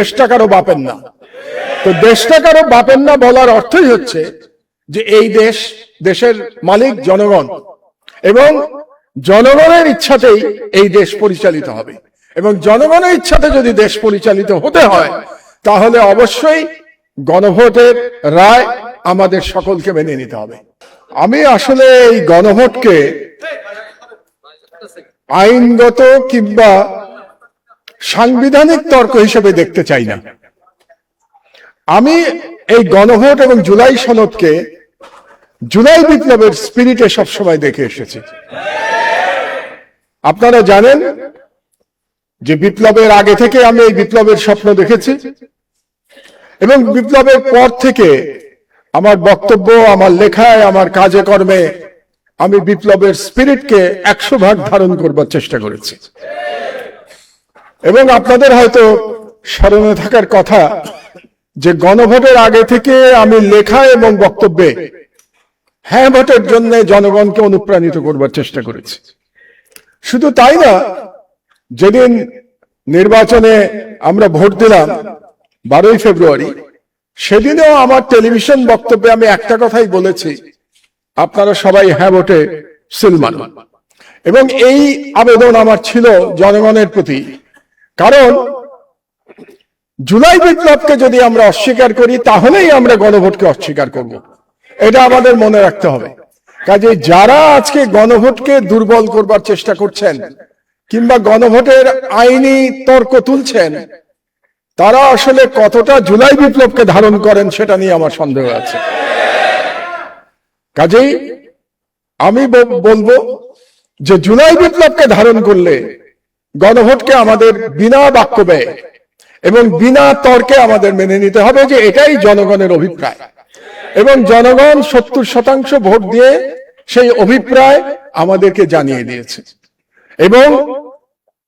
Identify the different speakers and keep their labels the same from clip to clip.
Speaker 1: দেশটা কারো বাপের না। তো দেশটা কারো বাপের না বলার অর্থই হচ্ছে যে এই দেশের মালিক জনগণ, এবং জনগণের ইচ্ছাতেই এই দেশ পরিচালিত হবে। এবং জনগণের ইচ্ছাতে যদি দেশ পরিচালিত হতে হয় তাহলে অবশ্যই গণভোটের রায় আমাদের সকলকে মেনে নিতে হবে। আমি আসলে এই গণভোটকে আইনগত কিংবা সাংবিধানিক তর্ক হিসেবে দেখতে চাই না। আমি এই গণভোট এবং জুলাই সনদকে জুলাই বিপ্লবের স্পিরিটে সবসময় দেখে এসেছি। আপনারা জানেন যে বিপ্লবের আগে থেকে আমি এই বিপ্লবের স্বপ্ন দেখেছি, এবং বিপ্লবের পর থেকে আমার বক্তব্য, আমার লেখায়, আমার কাজে কর্মে আমি বিপ্লবের স্পিরিটকে 100% ধারণ করবার চেষ্টা করেছি। এবং আপনাদের হয়তো স্মরণে থাকার কথা যে গণভোটের আগে থেকে আমি লেখা এবং বক্তব্যে হ্যাঁ ভোটের জন্য জনগণকে অনুপ্রাণিত করবার চেষ্টা করেছি। শুধু তাই না, যেদিন নির্বাচনে আমরা ভোট দিলাম 12ই ফেব্রুয়ারি, সেদিনও আমার টেলিভিশন বক্তব্যে আমি একটা কথাই বলেছি, আপনারা সবাই হ্যাঁ ভোটে সিল মারুন। এবং এই আবেদন আমার ছিল জনগণের প্রতি, কারণ জুলাই বিপ্লবকে যদি আমরা অস্বীকার করি তাহলেই আমরা গণভোটকে অস্বীকার করব, এটা আমাদের মনে রাখতে হবে। কাজে যারা আজকে গণভোটকে দুর্বল করবার চেষ্টা করছেন কিংবা গণভোটের আইনি তর্ক তুলছেন, তারা আসলে কতটা জুলাই বিপ্লবকে ধারণ করেন সেটা নিয়ে আমার সন্দেহ আছে। কাজেই আমি বলবো যে জুলাই বিপ্লবকে ধারণ করলে গণভোটকে আমাদের বিনা বাক্য ব্যয় এবং বিনা তর্কে আমাদের মেনে নিতে হবে যে এটাই জনগণের অভিপ্রায়, এবং জনগণ 70% ভোট দিয়ে সেই অভিপ্রায় আমাদেরকে জানিয়ে দিয়েছে। এবং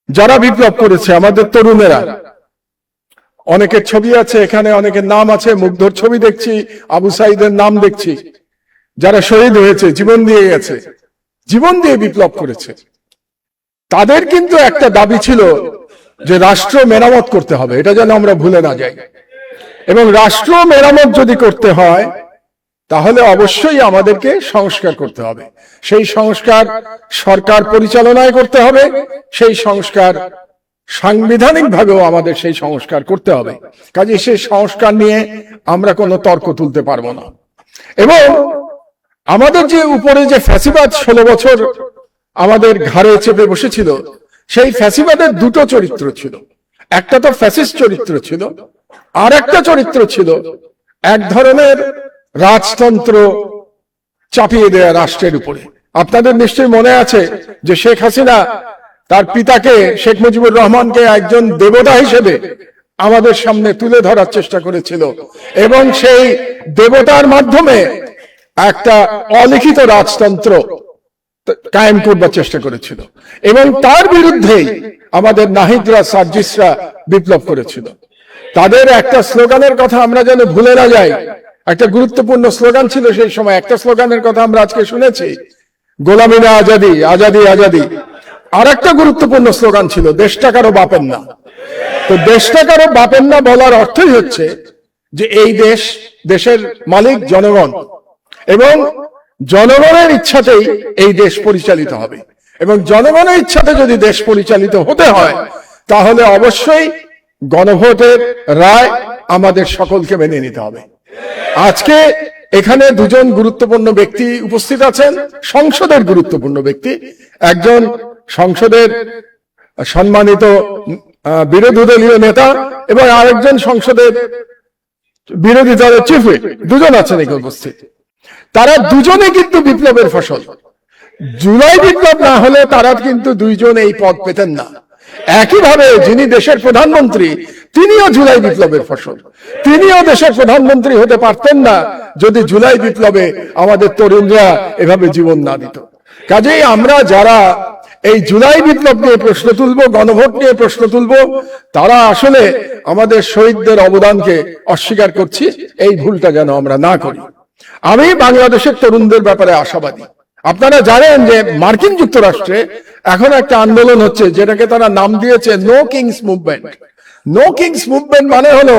Speaker 1: যারা বিপ্লব করেছে, আমাদের তরুণেরা, অনেকের ছবি আছে এখানে, অনেকের নাম আছে, মুগ্ধর ছবি দেখছি, আবু সাইদের নাম দেখছি, যারা শহীদ হয়েছে, জীবন দিয়ে গেছে, জীবন দিয়ে বিপ্লব করেছে, তাদের কিন্তু একটা দাবি ছিল যে রাষ্ট্র মেরামত করতে হবে, এটা যেন আমরা ভুলে না যাই। এবং রাষ্ট্র মেরামত যদি করতে হয় তাহলে অবশ্যই আমাদেরকে সংস্কার করতে হবে। সেই সংস্কার সরকার পরিচালনায় করতে হবে, সেই সংস্কার সাংবিধানিক ভাবেও আমাদের সেই সংস্কার করতে হবে। কাজে সেই সংস্কার নিয়ে আমরা কোনো তর্ক তুলতে পারবো না। এবং আমাদের যে উপরে যে ফ্যাসিবাদ 16 বছর আমাদের ঘাড়ে চেপে বসেছিল, সেই ফ্যাসিবাদের দুটো চরিত্র ছিল। একটা তো ফ্যাসিস্ট চরিত্র ছিল, আর একটা চরিত্র ছিল এক ধরনের রাজতন্ত্র চাপিয়ে দেয়া রাষ্ট্রের উপরে। আপনাদের নিশ্চয়ই মনে আছে যে শেখ হাসিনা তার পিতাকে, শেখ মুজিবুর রহমানকে একজন দেবতা হিসেবে আমাদের সামনে তুলে ধরার চেষ্টা করেছিল, এবং সেই দেবতার মাধ্যমে একটা অলিখিত রাজতন্ত্র কায়েম করবার চেষ্টা করেছিল। এবং তার বিরুদ্ধেই আমাদের নাহিদরা, সার্জিসরা বিপ্লব করেছিল। তাদের একটা স্লোগানের কথা আমরা যেন ভুলে না যাই। একটা গুরুত্বপূর্ণ স্লোগান ছিল সেই সময়, একটা স্লোগানের কথা আমরা আজকে শুনেছি, গোলামি না আজাদি, আজাদি আজাদি। আর একটা গুরুত্বপূর্ণ স্লোগান ছিল, দেশটা কারো বাপের না। তো দেশটা কারো বাপের না বলার অর্থই হচ্ছে যে এই দেশের মালিক জনগণ, এবং জনগণের ইচ্ছাতেই এই দেশ পরিচালিত হবে। এবং জনগণের ইচ্ছাতে যদি দেশ পরিচালিত হতে হয় তাহলে অবশ্যই গণভোটের রায় আমাদের সকলকে মেনে নিতে হবে। আজকে এখানে দুজন গুরুত্বপূর্ণ ব্যক্তি উপস্থিত আছেন, সংসদের গুরুত্বপূর্ণ ব্যক্তি, একজন সংসদের সম্মানিত বিরোধী দলীয় নেতা এবং আরেকজন সংসদের বিরোধী দলের চিফ হুইপ, দুজন আছেন এখানে উপস্থিত। তারা দুজনে কিন্তু বিপ্লবের ফসল। জুলাই বিপ্লব না হলে তারা কিন্তু দুইজন এই পদ পেতেন না। একইভাবে যিনি দেশের প্রধানমন্ত্রী, তিনিও জুলাই বিপ্লবের ফসল। তিনিও দেশের প্রধানমন্ত্রী হতে পারতেন না যদি জুলাই বিপ্লবে আমাদের তরুণরা এভাবে জীবন না দিত। কাজেই আমরা যারা এই জুলাই বিপ্লব নিয়ে প্রশ্ন তুলবো, গণভোট নিয়ে প্রশ্ন তুলবো, তারা আসলে আমাদের শহীদদের অবদানকে অস্বীকার করছি, এই ভুলটা যেন আমরা না করি। আমি বাংলাদেশের তরুণদের ব্যাপারে আশাবাদী। আপনারা জানেন যে মার্কিন যুক্তরাষ্ট্রে এখন একটা আন্দোলন হচ্ছে, যেটাকে তারা নাম দিয়েছে no kings movement. No kings movement মানে হলো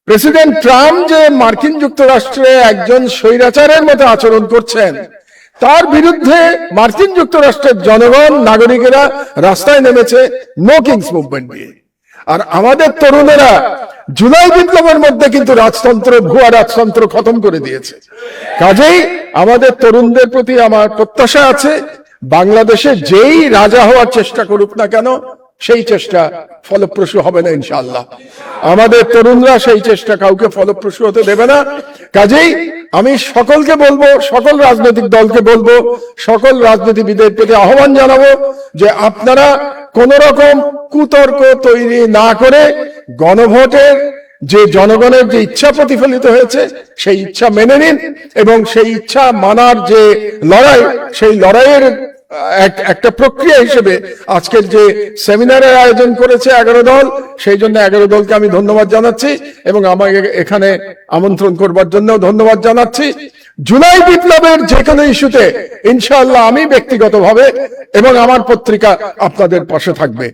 Speaker 1: প্রেসিডেন্ট ট্রাম্প যে মার্কিন যুক্তরাষ্ট্রে একজন স্বৈরাচারের মতো আচরণ করছেন তার বিরুদ্ধে মার্কিন যুক্তরাষ্ট্রের জনগণ নাগরিকেরা রাস্তায় নেমেছে নো কিংস মুভমেন্ট দিয়ে। আর আমাদের তরুণেরা জুলাই বিপ্লবের মধ্যে কিন্তু রাজতন্ত্র, ভুয়া রাজতন্ত্র খতম করে দিয়েছে। কাজেই আমাদের তরুণদের প্রতি আমার প্রত্যাশা আছে, বাংলাদেশে যেই রাজা হওয়ার চেষ্টা করুক না কেন সেই চেষ্টা ফলপ্রসূ হবে না ইনশাআল্লাহ। আমাদের তরুণরা সেই চেষ্টা কাউকে ফলপ্রসূ হতে দেবে না। কাজেই আমি সকলকে বলবো, সকল রাজনৈতিক দলকে বলবো, সকল রাজনীতিবিদের প্রতি আহ্বান জানাবো যে আপনারা কোন রকম কুতর্ক তৈরি না করে গণভোটের যে জনগণের যে ইচ্ছা প্রতিফলিত হয়েছে সেই ইচ্ছা মেনে নিন, এবং সেই ইচ্ছা মানার যে লড়াই, সেই লড়াইয়ের একটা প্রক্রিয়া হিসেবে আজকের যে সেমিনারের আয়োজন করেছে 11 দল, সেই জন্য 11 দলকে আমি ধন্যবাদ জানাচ্ছি এবং আমাকে এখানে আমন্ত্রণ করবার জন্য ধন্যবাদ জানাচ্ছি। জুলাই বিপ্লবের যে কোনো ইস্যুতে ইনশাআল্লাহ আমি ব্যক্তিগতভাবে এবং আমার পত্রিকা আপনাদের পাশে থাকবে।